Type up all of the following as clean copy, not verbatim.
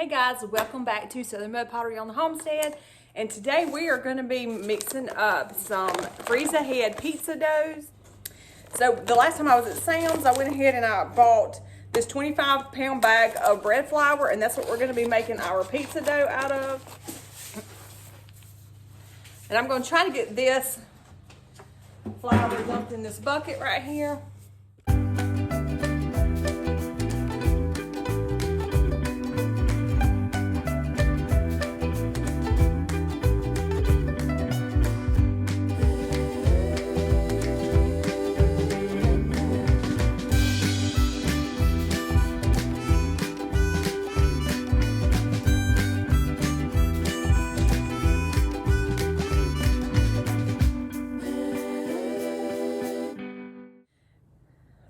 Hey guys, welcome back to Southern Mud Pottery on the Homestead. And today we are going to be mixing up some freeze ahead pizza doughs. So the last time I was at Sam's, I went ahead and I bought this 25-pound bag of bread flour, and that's what we're going to be making our pizza dough out of. And I'm going to try to get this flour dumped in this bucket right here.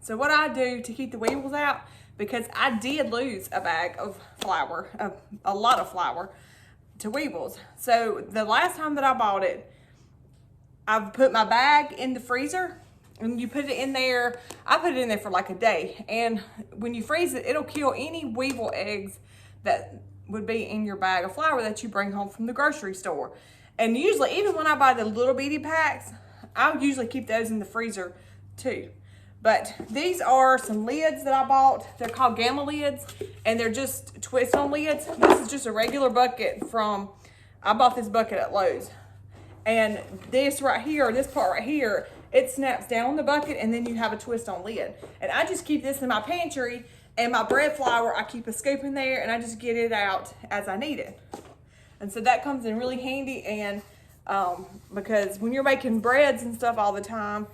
So what I do to keep the weevils out, because I did lose a bag of flour, a lot of flour to weevils. So the last time that I bought it, I've put my bag in the freezer and you put it in there. I put it in there for like a day. And when you freeze it, it'll kill any weevil eggs that would be in your bag of flour that you bring home from the grocery store. And usually, even when I buy the little bitty packs, I'll usually keep those in the freezer too. But these are some lids that I bought. They're called Gamma lids, and they're just twist-on lids. This is just a regular bucket I bought this bucket at Lowe's. And this right here, this part right here, it snaps down on the bucket, and then you have a twist-on lid. And I just keep this in my pantry, and my bread flour, I keep a scoop in there, and I just get it out as I need it. And so that comes in really handy, and because when you're making breads and stuff all the time,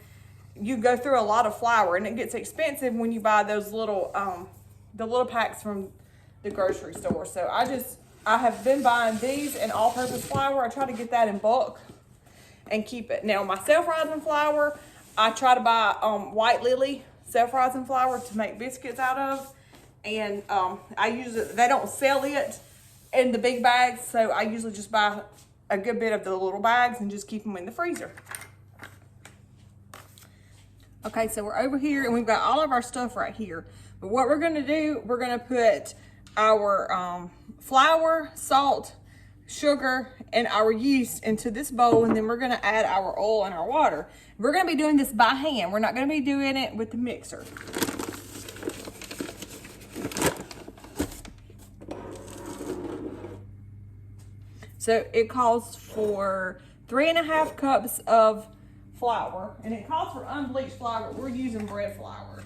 you go through a lot of flour, and it gets expensive when you buy those little the little packs from the grocery store. So I have been buying these in all-purpose flour. I try to get that in bulk and keep it. Now my self-rising flour, I try to buy White Lily self-rising flour to make biscuits out of, and I use it. They don't sell it in the big bags, so I usually just buy a good bit of the little bags and just keep them in the freezer. Okay, so we're over here and we've got all of our stuff right here. But what we're gonna do, we're gonna put our flour, salt, sugar, and our yeast into this bowl, and then we're gonna add our oil and our water. We're gonna be doing this by hand. We're not gonna be doing it with the mixer. So it calls for 3.5 cups of flour, and it calls for unbleached flour. We're using bread flour.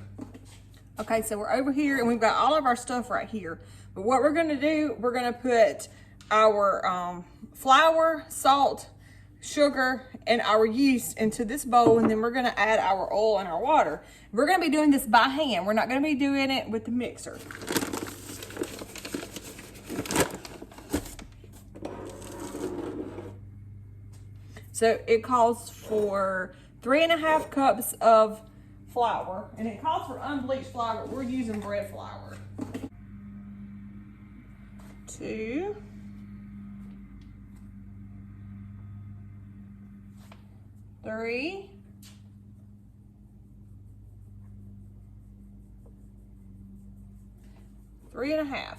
Okay, so we're over here and we've got all of our stuff right here. But what we're gonna do, we're gonna put our flour, salt, sugar, and our yeast into this bowl, and then we're gonna add our oil and our water. We're gonna be doing this by hand. We're not gonna be doing it with the mixer. So it calls for 3.5 cups of flour, and it calls for unbleached flour. We're using bread flour. 2, 3, 3.5.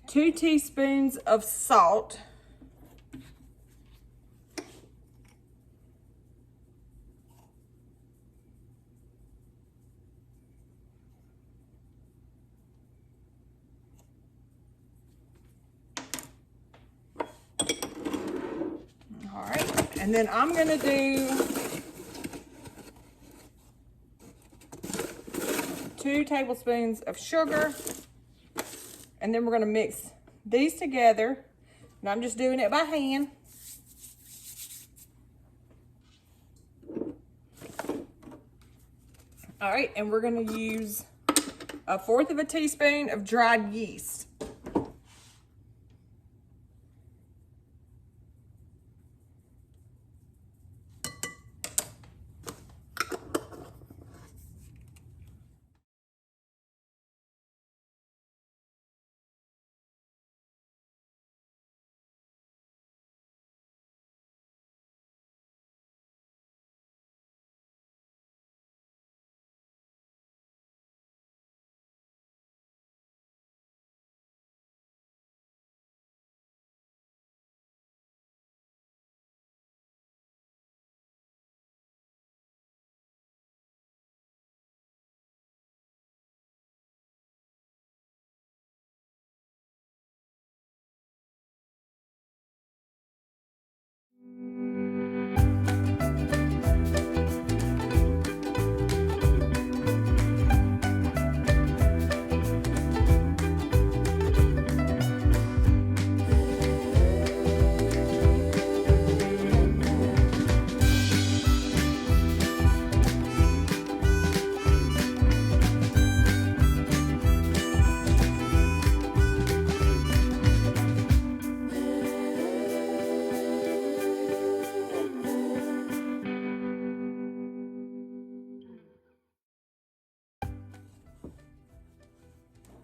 2 teaspoons of salt. All right, and then I'm gonna do 2 tablespoons of sugar. And then we're gonna mix these together. And I'm just doing it by hand. All right, and we're gonna use 1/4 teaspoon of dried yeast.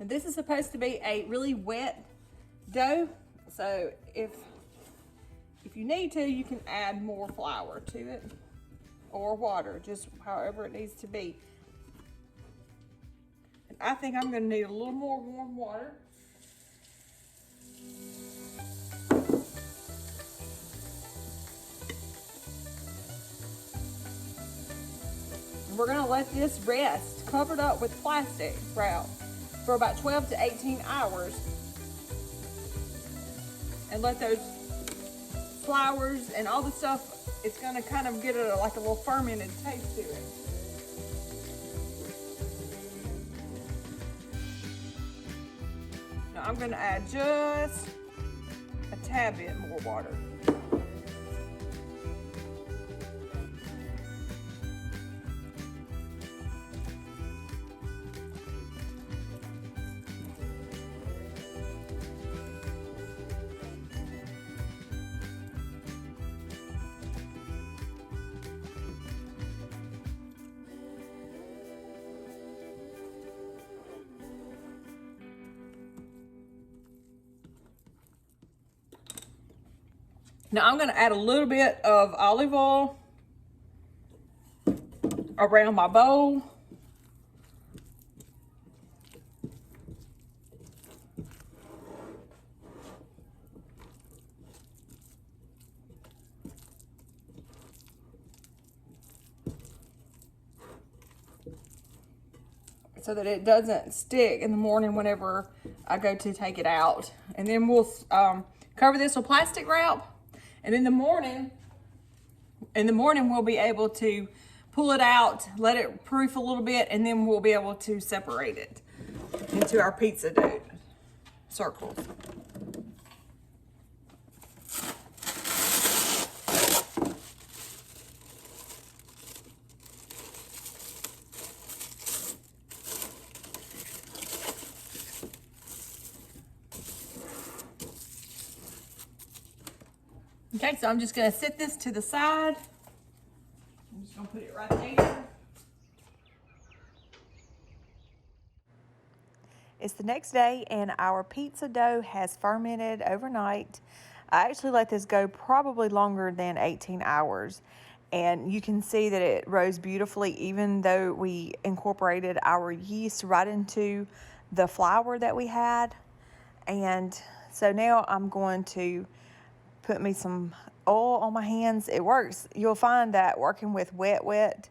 this is supposed to be a really wet dough. So if you need to, you can add more flour to it or water, just however it needs to be. And I think I'm gonna need a little more warm water. We're gonna let this rest covered up with plastic wrap for about 12 to 18 hours and let those flours and all the stuff, it's gonna kind of get like a little fermented taste to it. Now I'm gonna add just a tad bit more water. Now I'm gonna add a little bit of olive oil around my bowl. So that it doesn't stick in the morning whenever I go to take it out. And then we'll cover this with plastic wrap. And in the morning we'll be able to pull it out, let it proof a little bit, and then we'll be able to separate it into our pizza dough circles. Okay, so I'm just gonna set this to the side. I'm just gonna put it right there. It's the next day and our pizza dough has fermented overnight. I actually let this go probably longer than 18 hours. And you can see that it rose beautifully even though we incorporated our yeast right into the flour that we had. And so now I'm going to put me some oil on my hands. It works. You'll find that working with wet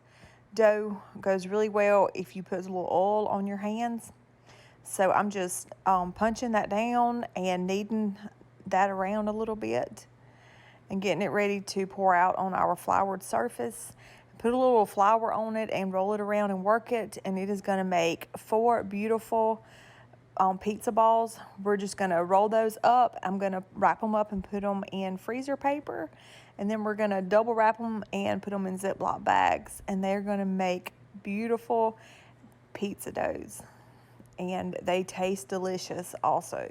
dough goes really well if you put a little oil on your hands. So I'm just punching that down and kneading that around a little bit and getting it ready to pour out on our floured surface. Put a little flour on it and roll it around and work it, and it is going to make 4 beautiful pizza balls. We're just going to roll those up. I'm going to wrap them up and put them in freezer paper, and then we're going to double wrap them and put them in Ziploc bags, and they're going to make beautiful pizza doughs, and they taste delicious also.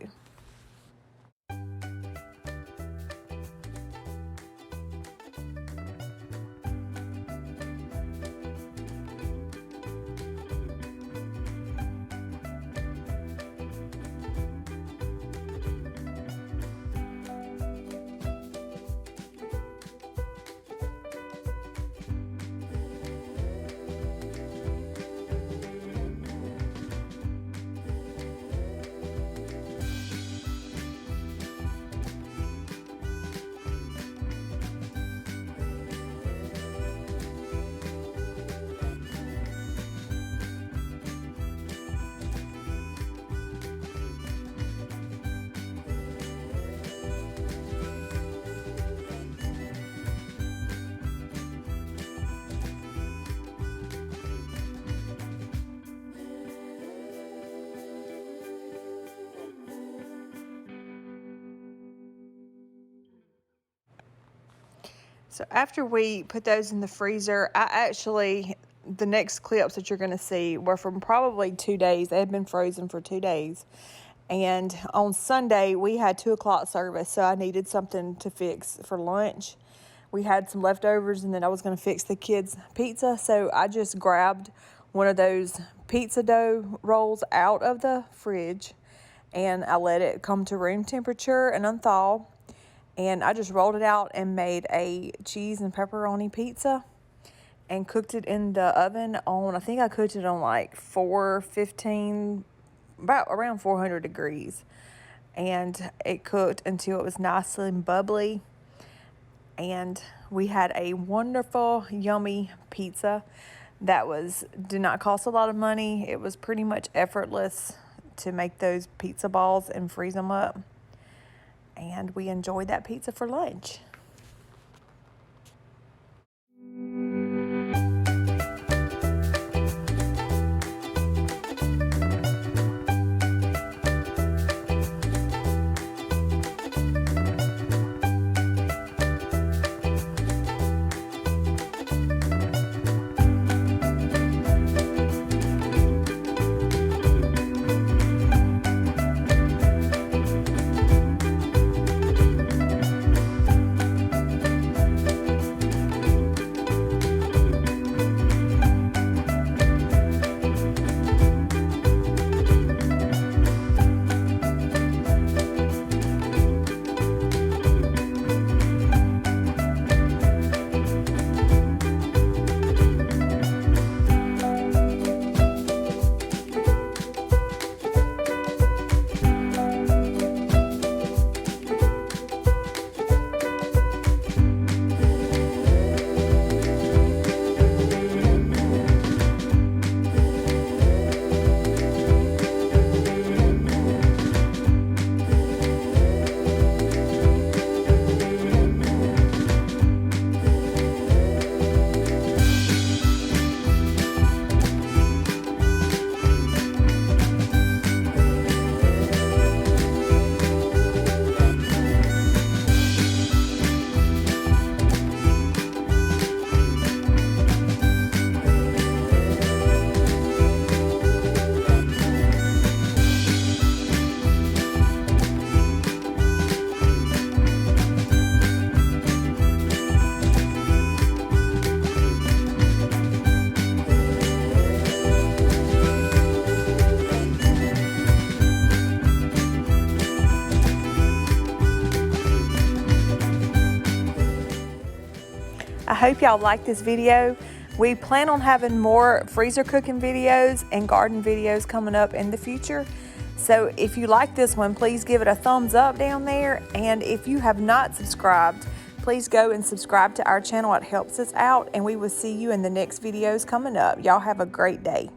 So after we put those in the freezer, the next clips that you're going to see were from probably 2 days. They had been frozen for 2 days. And on Sunday, we had 2 o'clock service, so I needed something to fix for lunch. We had some leftovers, and then I was going to fix the kids' pizza. So I just grabbed one of those pizza dough rolls out of the fridge, and I let it come to room temperature and unthaw. And I just rolled it out and made a cheese and pepperoni pizza and cooked it in the oven on, I think I cooked it on like 415, about around 400 degrees. And it cooked until it was nice and bubbly. And we had a wonderful, yummy pizza that did not cost a lot of money. It was pretty much effortless to make those pizza balls and freeze them up. And we enjoyed that pizza for lunch. I hope y'all like this video. We plan on having more freezer cooking videos and garden videos coming up in the future. So if you like this one, please give it a thumbs up down there. And if you have not subscribed, please go and subscribe to our channel. It helps us out, and we will see you in the next videos coming up. Y'all have a great day.